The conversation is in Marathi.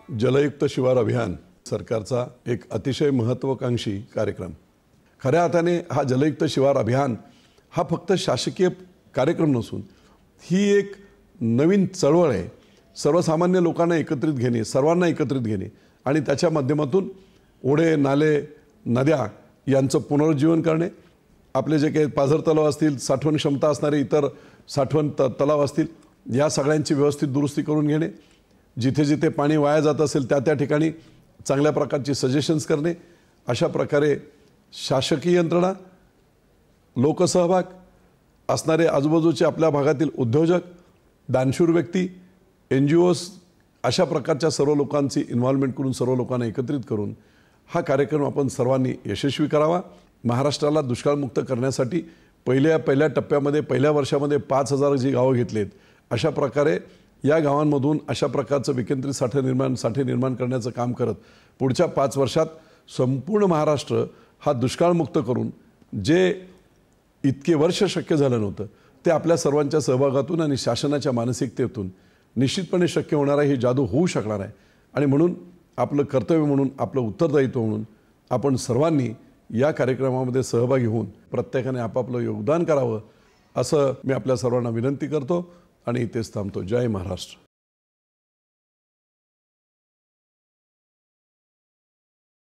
जलयुक्त शिवार अभियान सरकारचा एक अतिशय महत्त्वाकांक्षी कार्यक्रम। खऱ्या अर्थाने हा जलयुक्त शिवार अभियान हा फक्त शासकीय कार्यक्रम नसून ही एक नवीन चळवळ आहे। सर्वसामान्य लोकांना एकत्रित घेणे, सर्वांना एकत्रित घेणे आणि त्याच्या माध्यमातून ओढे, नाले, नद्या यांचं पुनरुज्जीवन करणे, आपले जे काही पाझर तलाव असतील, साठवण क्षमता असणारे इतर साठवण तलाव असतील, या सगळ्यांची व्यवस्थित दुरुस्ती करून घेणे, जिथे जिथे पाणी वाया जात असेल त्या ठिकाणी चांगल्या प्रकारची सजेशन्स करणे, अशा प्रकारे शासकीय यंत्रणा, लोकसहभाग असणारे आजूबाजूचे आपल्या भागातील उद्योजक, दानशूर व्यक्ती, NGOs अशा प्रकारच्या सर्व लोकांची इन्व्हॉल्वमेंट करून सर्व लोकांना एकत्रित करून हा कार्यक्रम आपण सर्वांनी यशस्वी करावा। महाराष्ट्राला दुष्काळमुक्त करण्यासाठी पहिल्या टप्प्यामध्ये पहिल्या वर्षामध्ये 5000 जी गावं घेतलेत, अशा प्रकारे या गावांमधून अशा प्रकारचं विकेंद्रित साठे निर्माण करण्याचं काम करत पुढच्या 5 वर्षात संपूर्ण महाराष्ट्र हा दुष्काळमुक्त करून जे इतके वर्ष शक्य झालं नव्हतं ते आपल्या सर्वांच्या सहभागातून आणि शासनाच्या मानसिकतेतून निश्चितपणे शक्य होणार आहे। ही जादू होऊ शकणार आहे आणि म्हणून आपलं कर्तव्य म्हणून, आपलं उत्तरदायित्व म्हणून आपण सर्वांनी या कार्यक्रमामध्ये सहभागी होऊन प्रत्येकाने आपापलं योगदान करावं असं मी आपल्या सर्वांना विनंती करतो आणि इथेच थांबतो। जय महाराष्ट्र।